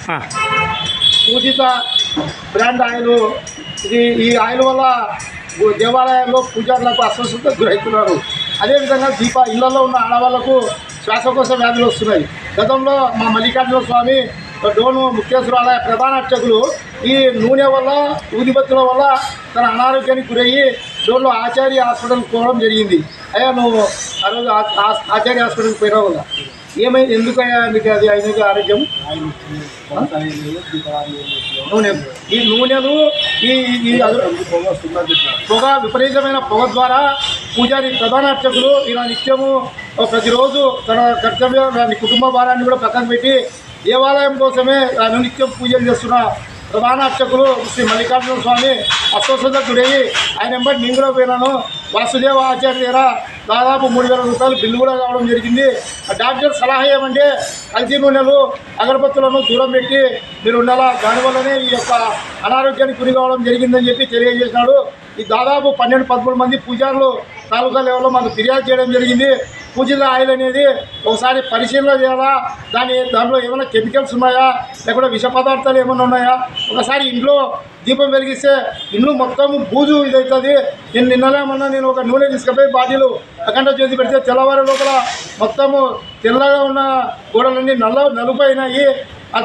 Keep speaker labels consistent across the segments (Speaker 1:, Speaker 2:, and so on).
Speaker 1: పూజిత brand oil. ఈ oil వల్ల దేవాలయాల్లో పూజారులకు అస్వస్థతకు గురవుతున్నారు. అదేవిధంగా ఇళ్లలో ఉన్న ఆడవాళ్లకు శ్వాసకోశ వ్యాధులు వస్తున్నాయి. గతంలో మా మల్లికార్జున స్వామి డోను ముక్తేశ్వరాలయ ప్రధాన అర్చకులు ఈ నూనె వల్ల ఊదిబత్తుల వల్ల తన అనారోగ్యానికి గురయ్యి డోన్లో ఆచార్య హాస్పిటల్కి పోవడం జరిగింది. అయ్యా నువ్వు ఆ రోజు ఆచార్య హాస్పిటల్కి పోయినావు కదా, ఏమైంది? ఎందుకయ్యా మీకు అది అయినది ఆరోగ్యం? నూనె ఈ నూనెలు ఈ పొగ, విపరీతమైన పొగ ద్వారా పూజారి ప్రధాన అర్చకులు ఇలా నిత్యము ప్రతిరోజు తన కర్తవ్యం కుటుంబ భారాన్ని కూడా పక్కన పెట్టి దేవాలయం కోసమే నిత్యం పూజలు చేస్తున్న ప్రధాన అర్చకులు శ్రీ మల్లికార్జున స్వామి అస్వస్థతకు గురయ్యి ఆయన వెంబడి నేను కూడా పోయినాను. వాసుదేవ ఆచార్య దగ్గర దాదాపు 3,000 రూపాయలు బిల్లు కూడా కావడం జరిగింది. డాక్టర్ సలహా ఏమంటే కల్తీ నూనెలు అగరబత్తులను దూరం పెట్టి మీరు ఉండాలా, దానివల్లనే ఈ యొక్క అనారోగ్యానికి గురి కావడం జరిగిందని చెప్పి తెలియజేసినాడు. ఈ దాదాపు 12-13 మంది పూజారులు తాలూకా లెవెల్లో మాకు ఫిర్యాదు చేయడం జరిగింది. పూజిత ఆయిల్ అనేది ఒకసారి పరిశీలన చేయాలా, దాంట్లో ఏమైనా కెమికల్స్ ఉన్నాయా, లేకపోతే విష పదార్థాలు ఏమైనా ఉన్నాయా, ఒకసారి ఇంట్లో దీపం వెలిగిస్తే ఇల్లు మొత్తం బూజు ఇదవుతుంది. నేను ఒక నూనె తీసుకుపోయి బాడీలు అఖండ చేసి పెడితే తెల్లవారి లోపల మొత్తము తెల్లగా ఉన్న గోడలన్నీ నలుపు అయినాయి.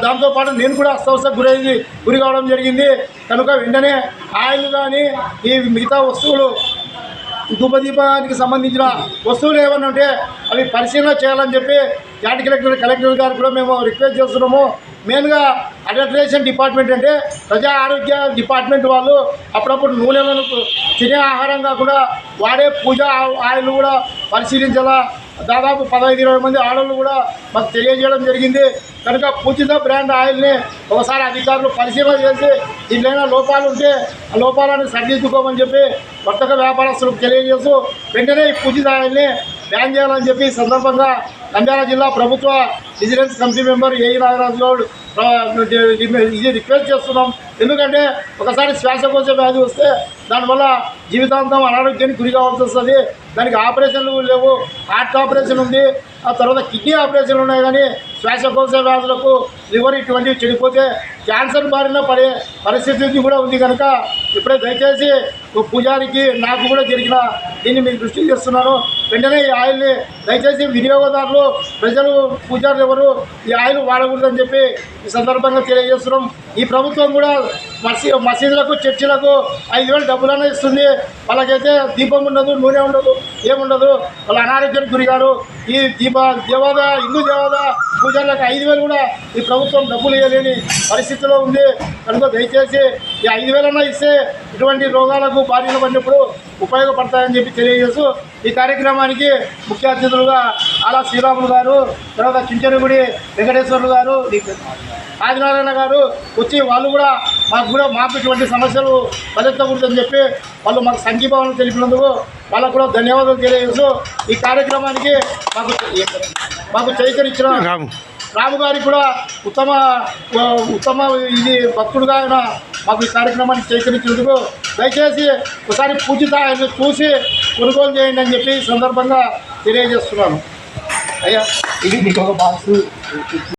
Speaker 1: దాంతోపాటు నేను కూడా అస్వస్థకు గురి కావడం జరిగింది. కనుక వెంటనే ఆయిల్ కానీ ఈ మిగతా వస్తువులు ధూపదీపానికి సంబంధించిన వస్తువులు ఏమన్నా ఉంటే అవి పరిశీలన చేయాలని చెప్పి జాయింట్ కలెక్టర్ గారు కూడా మేము రిక్వెస్ట్ చేస్తున్నాము. మెయిన్గా అడ్మినిస్ట్రేషన్ డిపార్ట్మెంట్ అంటే ప్రజా ఆరోగ్య డిపార్ట్మెంట్ వాళ్ళు అప్పుడప్పుడు నూనెలను తినే ఆహారంగా కూడా వాడే పూజా ఆయిల్ కూడా పరిశీలించాలా. దాదాపు 15-20 మంది ఆడవాళ్ళు కూడా మాకు తెలియజేయడం జరిగింది. కనుక పూజిత బ్రాండ్ ఆయిల్ని ఒకసారి అధికారులు పరిశీలన చేసి దీంట్లో లోపాలు ఉంటే ఆ లోపాలను సరిదిద్దుకోమని చెప్పి వర్తక వ్యాపారస్తులకు తెలియజేస్తూ వెంటనే ఈ పూజిత ఆయిల్ని బ్యాన్ చేయాలని చెప్పి సందర్భంగా నంద్యాల జిల్లా ప్రభుత్వ vigilance committee member AE Nagaraju Goud ఇది రిక్వెస్ట్ చేస్తున్నాం. ఎందుకంటే ఒకసారి శ్వాసకోశ వ్యాధి వస్తే దానివల్ల జీవితాంతం అనారోగ్యానికి గురి కావాల్సి వస్తుంది. దానికి ఆపరేషన్లు లేవు, హార్ట్ ఆపరేషన్ ఉంది, ఆ తర్వాత కిడ్నీ ఆపరేషన్లు ఉన్నాయి. కానీ శ్వాసకోశ వ్యాధులకు లివర్ ఇటువంటివి చెడిపోతే క్యాన్సర్ బారిన పడే పరిస్థితి కూడా ఉంది. కనుక ఇప్పుడే దయచేసి పూజారికి నాకు కూడా జరిగిన దీన్ని మీకు దృష్టి చేస్తున్నాను. వెంటనే ఈ ఆయిల్ని దయచేసి వినియోగదారులు, ప్రజలు, పూజారులు ఎవరు ఈ ఆయిల్ వాడకూడదని చెప్పి ఈ సందర్భంగా తెలియజేస్తున్నాం. ఈ ప్రభుత్వం కూడా మసీదులకు, చర్చిలకు 5,000 డబ్బులనే ఇస్తుంది. వాళ్ళకైతే దీపం ఉండదు, నూనె ఉండదు, ఏముండదు. వాళ్ళ అనారోగ్యానికి గురిగారు. ఈ హిందూ దేవాదాయ పూజలకు 5,000 కూడా ఈ ప్రభుత్వం డబ్బులు ఇవ్వలేని పరిస్థితిలో ఉంది. కనుక దయచేసి ఈ 5,000 ఇస్తే ఇటువంటి రోగాలకు బారిన పడినప్పుడు ఉపయోగపడతాయని చెప్పి తెలియజేస్తూ ఈ కార్యక్రమానికి ముఖ్య అతిథులుగా ఆలా శ్రీరాములు గారు, తర్వాత చించనగుడి వెంకటేశ్వర్లు గారు, ఆదినారాయణ గారు వచ్చి వాళ్ళు కూడా మాకు ఇటువంటి సమస్యలు తలెత్తకూడదని చెప్పి వాళ్ళు మాకు సంఘీభావన తెలిపినందుకు వాళ్ళకు కూడా ధన్యవాదాలు తెలియజేస్తూ ఈ కార్యక్రమానికి మాకు చైతన్యించిన రాము గారికి కూడా ఉత్తమ ఇది భక్తుడుగా ఆయన మాకు ఈ కార్యక్రమానికి చైతన్యించినందుకు దయచేసి ఒకసారి పూజిత ఆయన చూసి కొనుగోలు చేయండి అని చెప్పి సందర్భంగా తెలియజేస్తున్నాను. అయ్యా ఇది మీకు ఒక బాక్స్